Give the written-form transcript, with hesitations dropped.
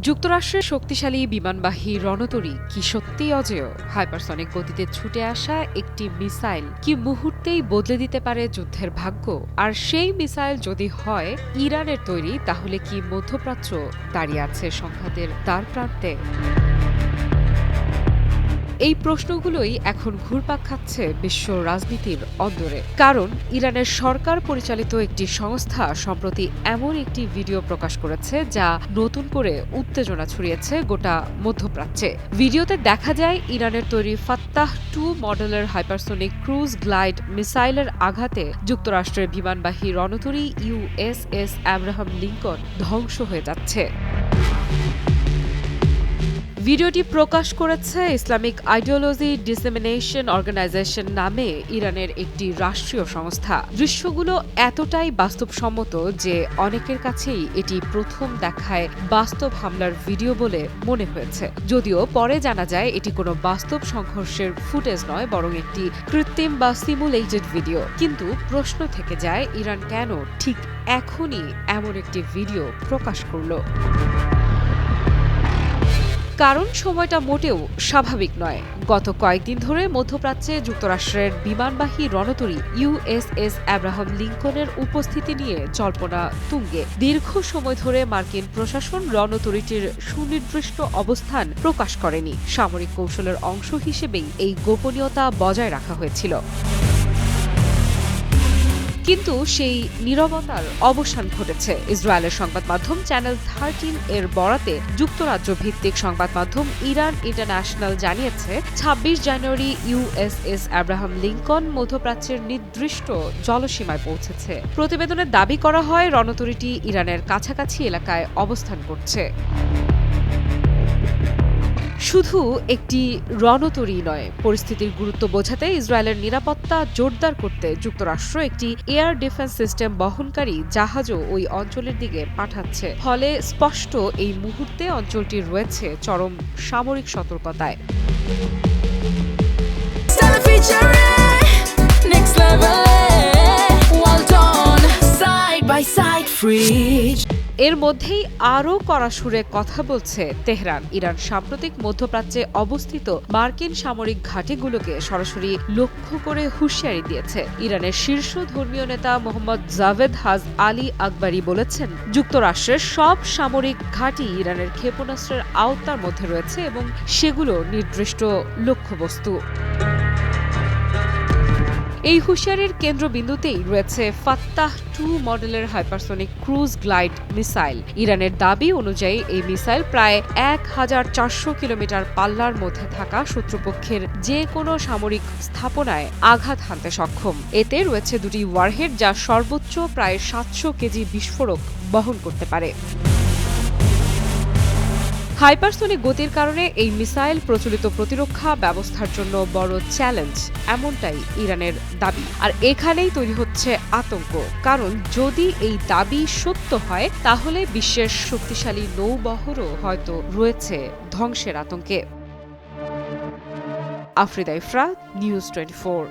যুক্তরাষ্ট্রের শক্তিশালী বিমানবাহী রণতরী কি সত্যিই অজেয়? হাইপারসনিক গতিতে ছুটে আসা একটি মিসাইল কি মুহূর্তেই বদলে দিতে পারে যুদ্ধের ভাগ্য? আর সেই মিসাইল যদি হয় ইরানের তৈরি, তাহলে কি মধ্যপ্রাচ্য দাঁড়িয়ে আছে সংঘাতের দ্বারপ্রান্তে? এই প্রশ্নগুলোই এখন ঘুরপাক খাচ্ছে বিশ্ব রাজনীতির অন্দরে। কারণ ইরানের সরকার পরিচালিত একটি সংস্থা সম্প্রতি এমন একটি ভিডিও প্রকাশ করেছে যা নতুন করে উত্তেজনা ছড়িয়েছে গোটা মধ্যপ্রাচ্যে। ভিডিওতে দেখা যায় ইরানের তৈরি ফাত্তাহ 2 মডেলের হাইপারসোনিক ক্রুজ গ্লাইড মিসাইলের আঘাতে যুক্তরাষ্ট্রের বিমানবাহী রণতরী USS অ্যাব্রাহাম লিঙ্কন ধ্বংস হয়ে যাচ্ছে। ভিডিওটি প্রকাশ করেছে ইসলামিক আইডিওলজি ডিসেমিনেশন অর্গানাইজেশন নামে ইরানের একটি রাষ্ট্রীয় সংস্থা। দৃশ্যগুলো এতটাই বাস্তবসম্মত যে অনেকের কাছেই এটি প্রথম দেখায় বাস্তব হামলার ভিডিও বলে মনে হয়েছে। যদিও পরে জানা যায় এটি কোনো বাস্তব সংঘর্ষের ফুটেজ নয়, বরং একটি কৃত্রিম বা সিমুলেটেড ভিডিও। কিন্তু প্রশ্ন থেকে যায়, ইরান কেন ঠিক এখনই এমন একটি ভিডিও প্রকাশ করলো? কারণ সময়টা মোটেও স্বাভাবিক নয়। গত কয়েকদিন ধরে মধ্যপ্রাচ্যে যুক্তরাষ্ট্রের বিমানবাহী রণতরী USS অ্যাব্রাহাম লিঙ্কনের উপস্থিতি নিয়ে জল্পনা তুঙ্গে। দীর্ঘ সময় ধরে মার্কিন প্রশাসন রণতরীটির সুনির্দিষ্ট অবস্থান প্রকাশ করেনি। সামরিক কৌশলের অংশ হিসেবেই এই গোপনীয়তা বজায় রাখা হয়েছিল। কিন্তু সেই নীরবতার অবসান ঘটেছে। ইসরায়েলের সংবাদ মাধ্যম চ্যানেল 13 এর বরাতে যুক্তরাজ্য ভিত্তিক সংবাদ মাধ্যম ইরান ইন্টারন্যাশনাল জানিয়েছে, 26 জানুয়ারি USS অ্যাব্রাহাম লিঙ্কন মধ্যপ্রাচ্যের নির্দিষ্ট জলসীমায় পৌঁছেছে। প্রতিবেদনে দাবি করা হয় রণতরীটি ইরানের কাছাকাছি এলাকায় অবস্থান করছে। শুধু একটি রণতরী নয়, পরিস্থিতির গুরুত্ব বোঝাতে ইসরায়েলের নিরাপত্তা জোরদার করতে যুক্তরাষ্ট্র একটি এয়ার ডিফেন্স সিস্টেম বহনকারী জাহাজও ওই অঞ্চলের দিকে পাঠাচ্ছে। ফলে স্পষ্ট এই মুহূর্তে অঞ্চলটি রয়েছে চরম সামরিক সতর্কতায়। এর মধ্যেই আরও কড়া সুরে কথা বলছে তেহরান। ইরান সাম্প্রতিক মধ্যপ্রাচ্যে অবস্থিত মার্কিন সামরিক ঘাঁটিগুলোকে সরাসরি লক্ষ্য করে হুঁশিয়ারি দিয়েছে। ইরানের শীর্ষ ধর্মীয় নেতা মোহাম্মদ জাভেদ হাজ আলী আকবরী বলেছেন, যুক্তরাষ্ট্রের সব সামরিক ঘাঁটি ইরানের ক্ষেপণাস্ত্রের আওতার মধ্যে রয়েছে এবং সেগুলো নির্দিষ্ট লক্ষ্যবস্তু। এই হুঁশিয়ারির কেন্দ্রবিন্দুতেই রয়েছে ফাত্তাহ 2 মডেলের হাইপারসনিক ক্রুজ গ্লাইড মিসাইল। ইরানের দাবি অনুযায়ী এই মিসাইল প্রায় 1400 কিলোমিটার পাল্লার মধ্যে থাকা শত্রুপক্ষের যে কোনো সামরিক স্থাপনায় আঘাত হানতে সক্ষম। এতে রয়েছে দুটি ওয়ারহেড যা সর্বোচ্চ প্রায় 700 কেজি বিস্ফোরক বহন করতে পারে। হাইপারসনিক গতির কারণে এই মিসাইল প্রচলিত প্রতিরক্ষা ব্যবস্থার জন্য বড় চ্যালেঞ্জ, এমনটাই ইরানের দাবি। আর এখানেই তৈরি হচ্ছে আতঙ্ক। কারণ যদি এই দাবি সত্য হয়, তাহলে বিশ্বের শক্তিশালী নৌবহরও হয়তো রয়েছে ধ্বংসের আতঙ্কে। আফরিদা ইফরা, নিউজ 24।